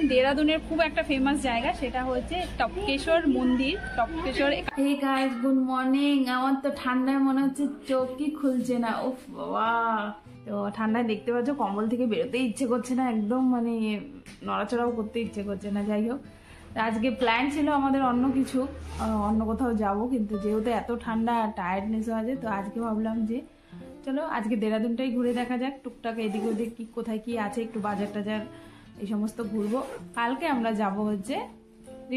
এখন দেরাদুনের খুব একটা ফেমাস জায়গা, সেটা হচ্ছে টপকেশ্বর মন্দির। Tapkeshwar. Hey guys, good morning. আমার তো ঠান্ডায় মনে হচ্ছে চোখই খুলছে না। উফ বাবা, তো ঠান্ডায় দেখতে পাচ্ছ কম্বল থেকে বেরোতে ইচ্ছে করছে না, একদম মানে নড়াচড়াও করতে ইচ্ছে করছে না। যাই হোক, আজকে প্ল্যান ছিল আমাদের অন্য কিছু, অন্য কোথাও যাব, কিন্তু যেহেতু এত ঠান্ডা আর টায়ার্ডনেসও আছে, তো আজকে ভাবলাম যে চলো আজকে দেরাদুনটাই ঘুরে দেখা যাক। টুকটাক এদিক ওদিক কি কোথায় কি আছে, একটু বাজার টাজার এই সমস্ত ঘুরবো। কালকে আমরা যাব হচ্ছে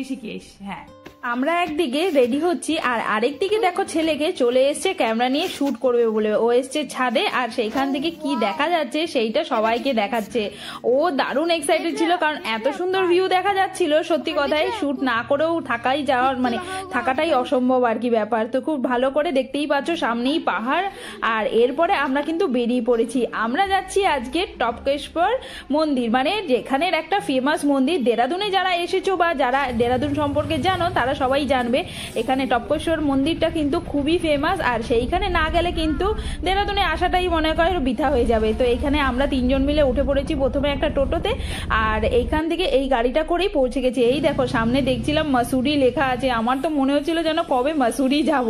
ঋষিকেশ। হ্যাঁ, আমরা একদিকে রেডি হচ্ছি আর আরেকদিকে দেখো ছেলেকে চলে এসছে ক্যামেরা নিয়ে শুট করবে বলে। ও এসছে ছাদে আর সেইখান থেকে কি দেখা যাচ্ছে সেইটা সবাইকে দেখাচ্ছে। ও দারুণ এক্সাইটেড ছিল, কারণ এত সুন্দর ভিউ দেখা যাচ্ছিল। সত্যি কথাই শুট না করেও থাকাটাই অসম্ভব আর কি ব্যাপার। তো খুব ভালো করে দেখতেই পাচ্ছ সামনেই পাহাড়। আর এরপরে আমরা কিন্তু বেরিয়ে পড়েছি। আমরা যাচ্ছি আজকে টপকেশ্বর মন্দির, মানে যেখানের একটা ফেমাস মন্দির। দেরাদুনে যারা এসেছো বা যারা দেরাদুন সম্পর্কে জানো তারা সবাই জানবে এখানে টপকেশ্বর মন্দিরটা কিন্তু খুবই ফেমাস। আর সেইখানে না গেলে কিন্তু দেরাদুনে আসাটাই মনে করে বৃথা হয়ে যাবে। তো এখানে আমরা তিনজন মিলে উঠে পড়েছি প্রথমে একটা টোটোতে, আর এইখান থেকে এই গাড়িটা করেই পৌঁছে গেছি। এই দেখো সামনে দেখছিলাম মাসুরি লেখা আছে, আমার তো মনে হচ্ছিল যেন কবে মাসুরি যাব।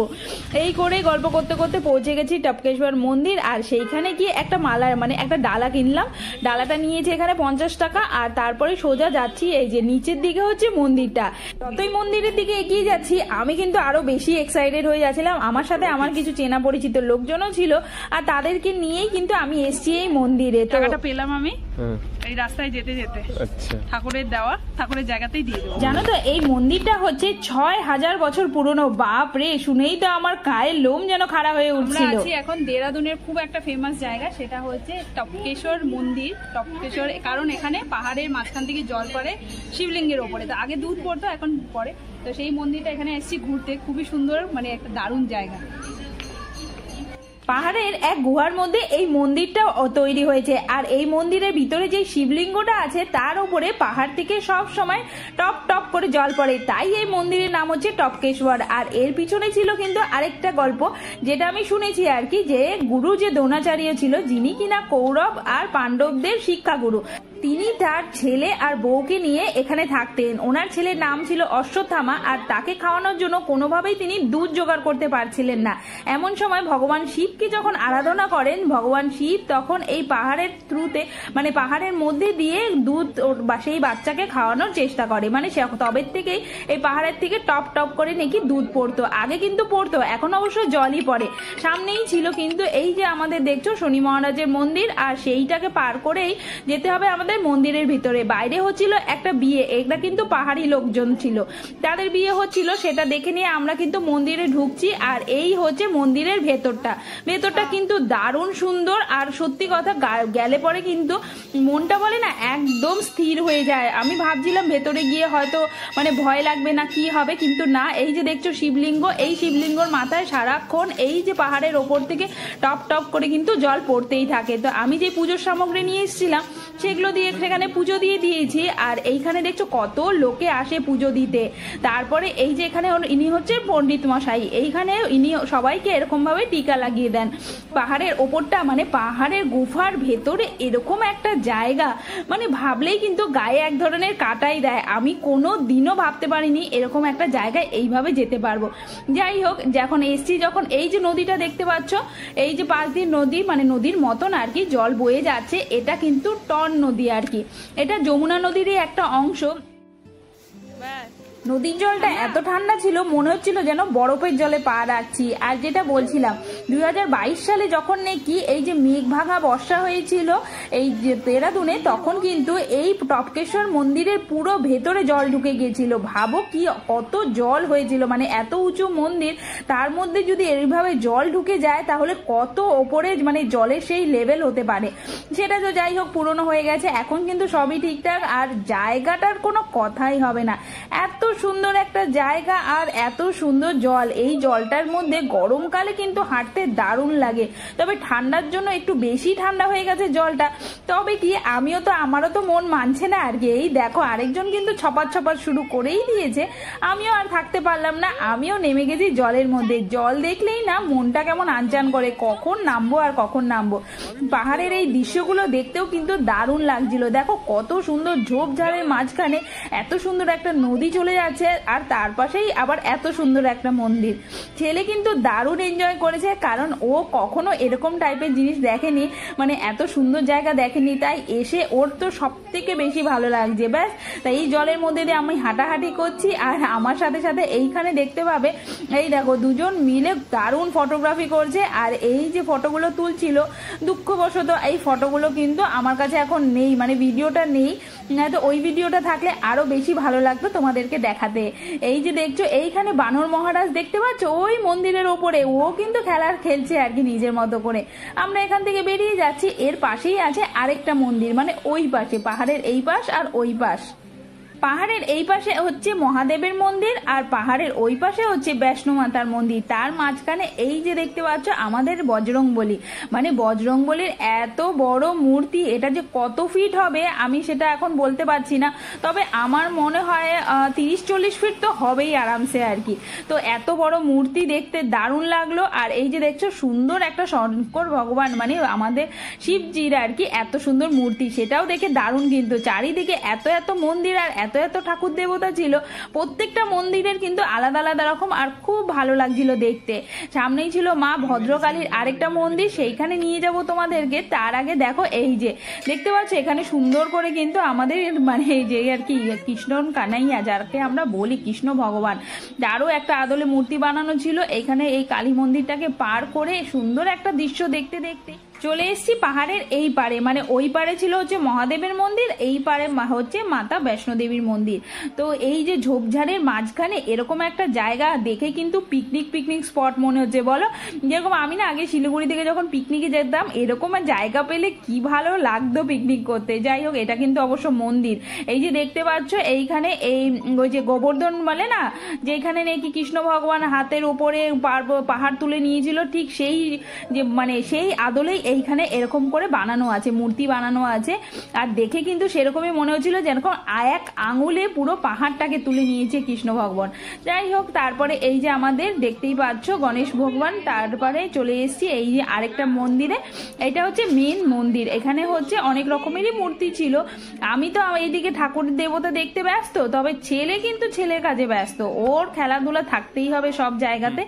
এই করে গল্প করতে করতে পৌঁছে গেছি টপকেশ্বর মন্দির। আর সেইখানে গিয়ে একটা মালা মানে একটা ডালা কিনলাম। ডালাটা নিয়েছে এখানে 50 টাকা। আর তারপরে সোজা যাচ্ছি, এই যে নিচের দিকে হচ্ছে মন্দিরটা। ততই মন্দিরের দিকে এগিয়ে যাচ্ছি আমি কিন্তু আরো বেশি এক্সাইটেড হয়ে যাচ্ছিলাম। আমার সাথে আমার কিছু চেনা পরিচিত লোকজনও ছিল, আর তাদেরকে নিয়েই কিন্তু আমি এসছি এই মন্দিরে। তো টাকাটা পেলাম আমি এই রাস্তায় যেতে যেতে। আচ্ছা, ঠাকুরের দেওয়া, ঠাকুরের জায়গাতেই দিয়ে দেবো। জানো তো এই মন্দিরটা হচ্ছে 6000 বছর পুরনো। বাপ রে, শুনেই তো আমার গায়ের লোম যেন খাড়া হয়ে উঠছিল। আমরা আছি এখন দেরাদুনের খুব একটা ফেমাস জায়গা, সেটা হচ্ছে টপকেশ্বর মন্দির। টপকেশ্বর কারণ এখানে পাহাড়ের মাঝখান থেকে জল পড়ে শিবলিঙ্গের ওপরে। তো আগে দুধ পড়তো, এখন পড়ে। তো সেই মন্দিরটা এখানে এসেছি ঘুরতে, খুবই সুন্দর, মানে একটা দারুণ জায়গা। পাহাড়ের এক গুহার মধ্যে এই মন্দিরটা তৈরি হয়েছে। আর এই মন্দিরের ভিতরে যে শিবলিঙ্গটা আছে তার উপরে পাহাড় থেকে সব সময় টপ টপ করে জল পড়ে, তাই এই মন্দিরের নাম হচ্ছে টপকেশ্বর। আর এর পিছনে ছিল কিন্তু আরেকটা গল্প, যেটা আমি শুনেছি আর কি, যে গুরু যে দ্রোণাচার্য ছিল, যিনি কিনা কৌরব আর পাণ্ডবদের শিক্ষাগুরু, তিনি তার ছেলে আর বউকে নিয়ে এখানে থাকতেন। ওনার ছেলের নাম ছিল অশ্বত্থামা, আর তাকে খাওয়ানোর জন্য কোনোভাবেই তিনি দুধ জোগাড় করতে পারছিলেন না। এমন সময় ভগবান শিবকে যখন আরাধনা করেন, ভগবান শিব তখন এই পাহাড়ের থ্রুতে মানে পাহাড়ের মধ্যে দিয়ে দুধ বা সেই বাচ্চাকে খাওয়ানোর চেষ্টা করে। মানে সে তবে থেকেই এই পাহাড়ের থেকে টপ টপ করে নাকি দুধ পড়তো। আগে কিন্তু পড়তো, এখন অবশ্য জলই পড়ে। সামনেই ছিল কিন্তু এই যে আমাদের দেখছো শনি মহারাজের মন্দির, আর সেইটাকে পার করেই যেতে হবে আমাদের মন্দিরের ভিতরে। বাইরে হচ্ছিল একটা বিয়ে, এটা কিন্তু পাহাড়ি লোকজন ছিল, তাদের বিয়ে হচ্ছিল, সেটা দেখে নিয়ে আমরা কিন্তু মন্দিরে ঢুকছি। আর এই হচ্ছে মন্দিরের ভেতরটা কিন্তু দারুণ সুন্দর। আর সত্যি কথা গেলে পরে কিন্তু মনটা বলে না একদম স্থির হয়ে যায়। আমি ভাবছিলাম ভেতরে গিয়ে হয়তো মানে ভয় লাগবে না কি হবে, কিন্তু না। এই যে দেখছো শিবলিঙ্গ, এই শিবলিঙ্গর মাথায় সারাক্ষণ এই যে পাহাড়ের ওপর থেকে টপ টপ করে কিন্তু জল পড়তেই থাকে। তো আমি যে পুজোর সামগ্রী নিয়ে এসেছিলাম সেগুলো দিয়ে সেখানে পুজো দিয়ে দিয়েছি। আর এইখানে দেখছো কত লোকে আসে পুজো দিতে। তারপরে এই যে এখানে ইনি হচ্ছে পণ্ডিত মশাই, এইখানে ইনি সবাইকে এরকম ভাবে টিকা লাগিয়ে দেন। পাহাড়ের ওপরটা মানে পাহাড়ের গুফার ভেতরে এরকম একটা জায়গা, মানে ভাবলেই কিন্তু গায়ে এক ধরনের কাটাই দেয়। আমি কোনো দিনও ভাবতে পারিনি এরকম একটা জায়গায় এইভাবে যেতে পারবো। যাই হোক, যখন এসছি, যখন এই যে নদীটা দেখতে পাচ্ছ, এই যে পাশ দিয়ে নদী, মানে নদীর মতন আর কি জল বয়ে যাচ্ছে, এটা কিন্তু টন নদী আর কি। এটা যমুনা নদীরই একটা অংশ। নদীর জলটা এত ঠান্ডা ছিল মনে হচ্ছিল যেন বরফের জলে পা রাখছি। আর যেটা বলছিলাম 2022 সালে যখন নাকি এই যে মেঘ ভাঙা বর্ষা হয়েছিল এই যে দেরাদুনে, তখন কিন্তু এই টপকেশ্বর মন্দিরের পুরো ভেতরে জল ঢুকে গিয়েছিল। ভাবো কি কত জল হয়েছিল, মানে এত উঁচু মন্দির, তার মধ্যে যদি এইভাবে জল ঢুকে যায় তাহলে কত ওপরে মানে জলের সেই লেভেল হতে পারে। সেটা তো যাই হোক পুরনো হয়ে গেছে, এখন কিন্তু সবই ঠিকঠাক। আর জায়গাটার কোনো কথাই হবে না, এত সুন্দর একটা জায়গা আর এত সুন্দর জল। এই জলটার মধ্যে গরমকালে কিন্তু হাঁটতে দারুণ লাগে, তবে ঠান্ডার জন্য একটু বেশি ঠান্ডা হয়ে গেছে জলটা। তবে কি আমারও তো মন মানছে না আর কি। এই দেখো আরেকজন কিন্তু ছপার শুরু করেই দিয়েছে, আমিও আর থাকতে পারলাম না, আমিও নেমে গেছি জলের মধ্যে। জল দেখলেই না মনটা কেমন আনচান করে, কখন নামবো আর কখন নামবো। পাহাড়ের এই দৃশ্যগুলো দেখতেও কিন্তু দারুণ লাগছিল। দেখো কত সুন্দর ঝোপঝাড়ের মাঝখানে এত সুন্দর একটা নদী চলে যাচ্ছে, আর তার পাশেই আবার এত সুন্দর একটা মন্দির। ছেলে কিন্তু দারুণ এনজয় করেছে, কারণ ও কখনো এরকম টাইপের জিনিস দেখেনি, মানে এত সুন্দর জায়গা দেখেনি, তাই এসে ওর তো সব থেকে বেশি ভালো লাগছে। ব্যাস, তাই এই জলের মধ্যে দিয়ে আমি হাঁটাহাঁটি করছি, আর আমার সাথে সাথে এইখানে দেখতে পাবে এই দেখো দুজন মিলে দারুণ ফটোগ্রাফি করছে। আর এই যে ফটোগুলো তুলছিল, দুঃখবশত এই ফটোগুলো কিন্তু আমার কাছে এখন নেই, মানে ভিডিওটা নেই, নয়তো ওই ভিডিওটা থাকলে আরো বেশি ভালো লাগতো তোমাদেরকে দেখাতে। এই যে দেখছো এইখানে বানর মহারাজ দেখতে পাচ্ছ ওই মন্দিরের ওপরে, ও কিন্তু খেলছে আর কি নিজের মতো করে। আমরা এখান থেকে বেরিয়ে যাচ্ছি, এর পাশেই আছে আরেকটা মন্দির, মানে ওই পাশে, পাহাড়ের এই পাশ আর ওই পাশ। পাহাড়ের এই পাশে হচ্ছে মহাদেবের মন্দির, আর পাহাড়ের ওই পাশে হচ্ছে বৈষ্ণো মাতার মন্দির। তার মাঝখানে এই যে দেখতে পাচ্ছ আমাদের বজরংবলী, মানে বজরংবলীর এত বড় মূর্তি। এটা যে কত ফিট হবে আমি সেটা এখন বলতে পারছি না, তবে আমার মনে হয় 30-40 ফিট তো হবেই আরামসে আর কি। তো এত বড় মূর্তি দেখতে দারুণ লাগলো। আর এই যে দেখছো সুন্দর একটা শঙ্কর ভগবান, মানে আমাদের শিবজির আর কি এত সুন্দর মূর্তি, সেটাও দেখে দারুণ। কিন্তু চারিদিকে এত মন্দির আর এত ঠাকুর দেবতা ছিল, প্রত্যেকটা মন্দিরের কিন্তু আলাদা আলাদা রকম, আর খুব ভালো লাগছিল দেখতে। সামনেই ছিল মা ভদ্রকালীর আরেকটা মন্দির, সেইখানে নিয়ে যাব তোমাদেরকে। তার আগে দেখো এই যে দেখতে পাচ্ছ এখানে সুন্দর করে কিন্তু আমাদের মানে যে আর কি কৃষ্ণ কানাইয়া, যাকে আমরা বলি কৃষ্ণ ভগবান, তারও একটা আদলে মূর্তি বানানো ছিল। এখানে এই কালী মন্দিরটাকে পার করে সুন্দর একটা দৃশ্য দেখতে দেখতে চলে এসেছি পাহাড়ের এই পারে, মানে ওই পারে ছিল হচ্ছে মহাদেবের মন্দির, এই পারে হচ্ছে মাতা বৈষ্ণো দেবীর মন্দির। তো এই যে ঝোপঝাড়ের মাঝখানে এরকম একটা জায়গা দেখে কিন্তু পিকনিক স্পট মনে হচ্ছে, বলো? যেরকম আমি না আগে শিলিগুড়ি থেকে যখন পিকনিকে যেতাম, এরকম জায়গা পেলে কি ভালো লাগতো পিকনিক করতে। যাই হোক, এটা কিন্তু অবশ্য মন্দির। এই যে দেখতে পাচ্ছ এইখানে এই ওই যে গোবর্ধন বলে না, যেখানে নাকি কৃষ্ণ ভগবান হাতের উপরে পাহাড় তুলে নিয়েছিল, ঠিক সেই যে মানে সেই আদলেই এইখানে এরকম করে বানানো আছে, মূর্তি বানানো আছে। আর দেখে কিন্তু সেরকমই মনে হচ্ছিল যেরকম এক আঙুলে পুরো পাহাড়টাকে তুলে নিয়েছে কৃষ্ণ ভগবান। যাই হোক, তারপরে এই যে আমাদের দেখতেই পাচ্ছ গণেশ ভগবান, তারপরে চলে এসেছি এই যে আরেকটা মন্দিরে। এটা হচ্ছে মেন মন্দির, এখানে হচ্ছে অনেক রকমেরই মূর্তি ছিল। আমি তো এইদিকে ঠাকুর দেবতা দেখতে ব্যস্ত, তবে ছেলে কিন্তু ছেলের কাজে ব্যস্ত, ওর খেলাধুলা থাকতেই হবে সব জায়গাতে।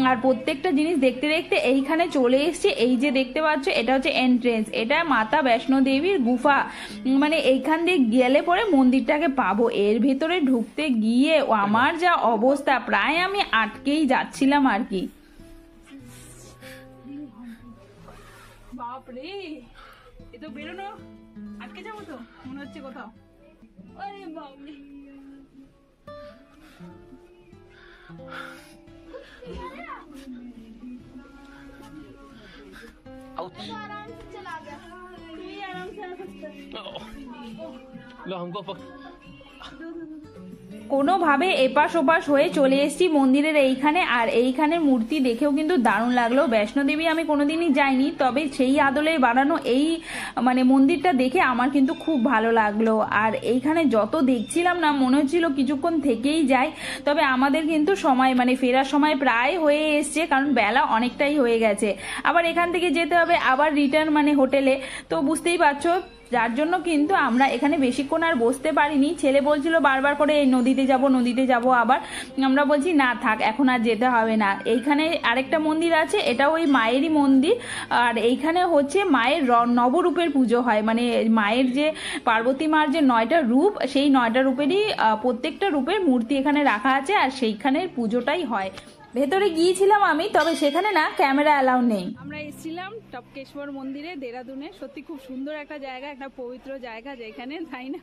আর প্রত্যেকটা জিনিস দেখতে দেখতে এইখানে চলে এসেছি। এই যে দেখতে পাচ্ছ এটা হচ্ছে এন্ট্রেন্স, এটা মাতা বৈষ্ণো দেবীর গুফা, মানে এইখান দিয়ে গেলে পরে মন্দিরটাকে পাবো। এর ভেতরে ঢুকতে গিয়ে আমার যা অবস্থা, প্রায় আমি আটকেই যাচ্ছিলাম আর কি। বাপরে, এ তো বেরোনো, আটকে যাবো তো মনে হচ্ছে কোথাও। আরে বাপরে, आराम से चला गया, तुम ही आराम से आ सकते लो हमको কোনোভাবে এপাশ ওপাশ হয়ে চলে এসেছি মন্দিরের এইখানে। আর এইখানের মূর্তি দেখেও কিন্তু দারুণ লাগলো। বৈষ্ণো দেবী আমি কোনোদিনই যাইনি, তবে সেই আদলে বানানো এই মানে মন্দিরটা দেখে আমার কিন্তু খুব ভালো লাগলো। আর এইখানে যত দেখছিলাম না মনে হচ্ছিল কিছুক্ষণ থেকেই যাই, তবে আমাদের কিন্তু সময় মানে ফেরার সময় প্রায় হয়ে এসছে, কারণ বেলা অনেকটাই হয়ে গেছে। আবার এখান থেকে যেতে হবে আবার রিটার্ন মানে হোটেলে, তো বুঝতেই পারছো, যার জন্য কিন্তু আমরা এখানে বেশিক্ষণ আর বসতে পারিনি। ছেলে বলছিল বারবার করে এই নদীতে যাব, আবার আমরা বলছি না থাক, এখন আর যেতে হবে না। এইখানে আরেকটা মন্দির আছে, এটা ওই মায়েরই মন্দির। আর এইখানে হচ্ছে মায়ের নবরূপের পুজো হয়, মানে মায়ের যে পার্বতী মার যে 9টা রূপ, সেই 9টা রূপেরই প্রত্যেকটা রূপের মূর্তি এখানে রাখা আছে, আর সেইখানের পুজোটাই হয়। ভেতরে গিয়েছিলাম আমি, তবে সেখানে না ক্যামেরা অ্যালাউ নেই। আমরা এসেছিলাম টপকেশ্বর মন্দিরে দেরাদুনে। সত্যি খুব সুন্দর একটা জায়গা, একটা পবিত্র জায়গা যেখানে, তাই না?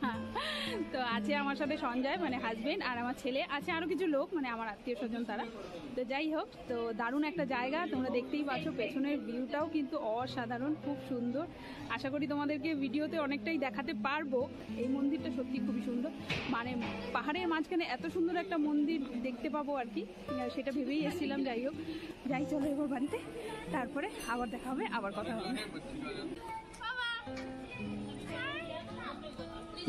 তো আছে আমার সাথে সঞ্জয় মানে হাজবেন্ড, আর আমার ছেলে আছে, আরো কিছু লোক মানে আমার আত্মীয় স্বজন তারা। তো যাই হোক, তো দারুণ একটা জায়গা, তোমরা দেখতেই পাচ্ছ পেছনের ভিউটাও কিন্তু অসাধারণ, খুব সুন্দর। আশা করি তোমাদেরকে ভিডিওতে অনেকটাই দেখাতে পারবো। এই মন্দিরটা সত্যি খুবই সুন্দর। মানে পাহাড়ের মাঝখানে এত সুন্দর একটা মন্দির দেখতে পাবো আর কি, সেটা ভেবেই এসেছিলাম। যাই হোক, যাই চলো এবার বাড়িতে, তারপরে আবার দেখা হবে, আবার কথা হবে।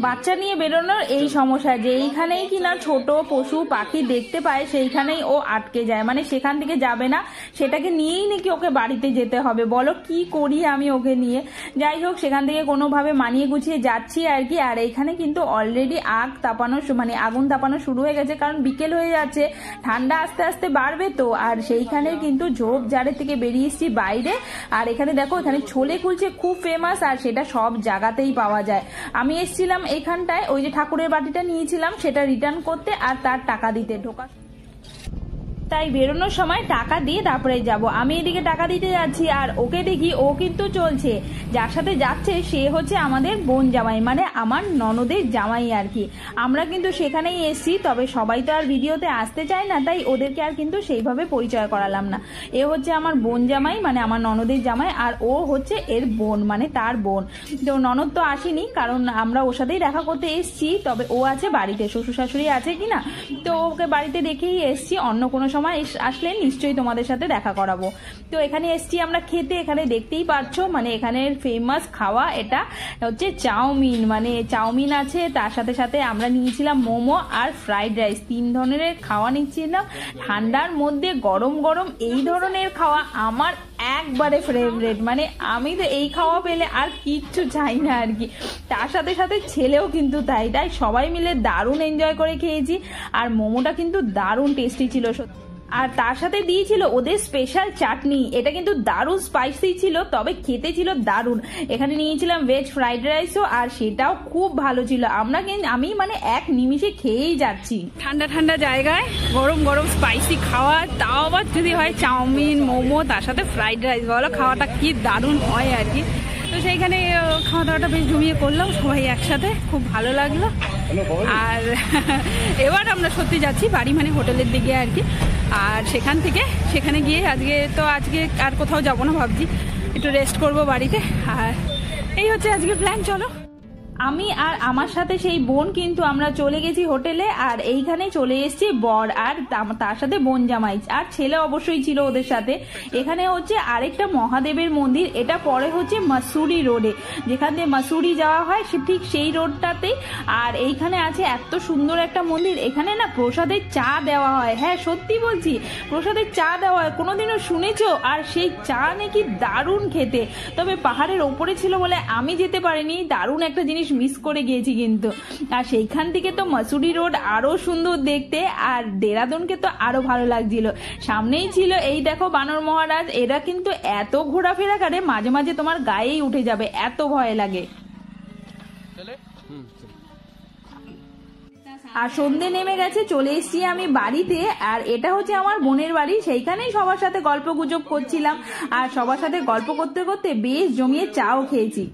বাচ্চা নিয়ে বেরোনোর এই সমস্যা যে এইখানেই কিনা ছোট পশু পাখি দেখতে পায় সেইখানেই ও আটকে যায়, মানে সেখান থেকে যাবে না, সেটাকে নিয়েই নাকি ওকে বাড়িতে যেতে হবে। বলো কি করি আমি ওকে নিয়ে। যাই হোক, সেখান থেকে কোনোভাবে মানিয়ে গুছিয়ে যাচ্ছি আর কি। আর এইখানে কিন্তু অলরেডি আগুন তাপানো শুরু হয়ে গেছে, কারণ বিকেল হয়ে যাচ্ছে, ঠান্ডা আস্তে আস্তে বাড়বে তো। আর সেইখানে কিন্তু ঝোপ ঝাড়ের থেকে বেরিয়ে এসেছি বাইরে। আর এখানে দেখো, এখানে ছোলে কুলচে খুব ফেমাস, আর সেটা সব জায়গাতেই পাওয়া যায়। আমি এসেছিলাম এইখানটায়, ওই যে ঠাকুরের বাটিটা নিয়েছিলাম সেটা রিটার্ন করতে আর তার টাকা দিতে, ঢোকা তাই বেরোনোর সময় টাকা দিয়ে তারপরে যাব। আমি এদিকে টাকা দিতে যাচ্ছি আর ওকে দেখি ও কিন্তু চলছে, যার সাথে যাচ্ছে সে হচ্ছে আমাদের বোন জামাই, মানে আমার ননদের জামাই আর কি। আমরা কিন্তু সেখানেই এসছি, তবে সবাই তো আর ভিডিওতে আসতে চায় না, তাই ওদেরকে আর কিন্তু সেইভাবে পরিচয় করালাম না। এ হচ্ছে আমার বোন জামাই, মানে আমার ননদের জামাই, আর ও হচ্ছে এর বোন, মানে তার বোন। তো ননদ তো আসেনি, কারণ আমরা ওর সাথেই দেখা করতে এসছি, তবে ও আছে বাড়িতে, শ্বশুর শাশুড়ি আছে কিনা, তো ওকে বাড়িতে দেখেই এসছি। অন্য কোনো সময় আসলে নিশ্চয়ই তোমাদের সাথে দেখা করাবো। তো এখানে এসছি আমরা খেতে, এখানে দেখতেই পাচ্ছ, মানে এখানের ফেমাস খাওয়া এটা হচ্ছে চাউমিন, মানে চাউমিন আছে, তার সাথে সাথে আমরা নিয়েছিলাম মোমো আর ফ্রাইড রাইস, 3 ধরনের খাওয়া নিচ্ছিলাম। ঠান্ডার মধ্যে গরম গরম এই ধরনের খাওয়া আমার একবারে ফেভারিট, মানে আমি তো এই খাওয়া পেলে আর কিচ্ছু চাই না আর কি। তার সাথে সাথে ছেলেও কিন্তু তাই সবাই মিলে দারুণ এনজয় করে খেয়েছি। আর মোমোটা কিন্তু দারুণ টেস্টি ছিল সত্যি। আর তার সাথে দিয়েছিল ওদের স্পেশাল চাটনি, এটা কিন্তু দারুণ স্পাইসি ছিল, তবে খেতে ছিল দারুণ। এখানে নিয়েছিলাম ভেজ ফ্রাইড রাইসও, আর সেটাও খুব ভালো ছিল। আমি মানে এক নিমিষে খেয়েই যাচ্ছি। ঠান্ডা ঠান্ডা জায়গায় গরম গরম স্পাইসি খাওয়া, তাও আবার যদি হয় চাউমিন মোমো তার সাথে ফ্রাইড রাইস, বলো খাওয়াটা কি দারুণ হয় আর কি। তো সেইখানে খাওয়া দাওয়াটা বেশ জমিয়ে করলাম সবাই একসাথে, খুব ভালো লাগলো। আর এবার আমরা সত্যি যাচ্ছি বাড়ি, মানে হোটেলের দিকে আর কি। আর সেখানে গিয়ে আজকে আর কোথাও যাবো না, ভাবছি একটু রেস্ট করব বাড়িতে। আর এই হচ্ছে আজকে প্ল্যান। চলো, আমি আর আমার সাথে সেই বোন কিন্তু আমরা চলে গেছি হোটেলে। আর এইখানে চলে এসেছি বর আর তার সাথে বোন জামাই, আর ছেলে অবশ্যই ছিল ওদের সাথে। এখানে হচ্ছে আরেকটা মহাদেবের মন্দির, এটা পরে হচ্ছে মাসুরি রোডে, যেখান দিয়ে মাসুরি যাওয়া হয় ঠিক সেই রোডটাতেই। আর এইখানে আছে এত সুন্দর একটা মন্দির, এখানে না প্রসাদের চা দেওয়া হয়। হ্যাঁ সত্যি বলছি, প্রসাদের চা দেওয়া হয়, কোনোদিনও শুনেছো? আর সেই চা নাকি দারুণ খেতে। তবে পাহাড়ের ওপরে ছিল বলে আমি যেতে পারিনি, দারুণ একটা জিনিস মিস করে গিয়েছি কিন্তু। আর সেইখান থেকে তো মাসুরি রোড আরো সুন্দর দেখতে, আর দেরাদুনকে তো আরো ভালো লাগছিল। সামনেই ছিল এই দেখো বানর মহারাজ, এরা কিন্তু এত ঘোরাফেরা করে মাঝে মাঝে তোমার গায়েই উঠে যাবে, এত ভয় লাগে। আর সন্ধে নেমে গেছে, চলে এসেছি আমি বাড়িতে। আর এটা হচ্ছে আমার বোনের বাড়ি, সেইখানেই সবার সাথে গল্প গুজব করছিলাম। আর সবার সাথে গল্প করতে করতে বেশ জমিয়ে চাও খেয়েছি।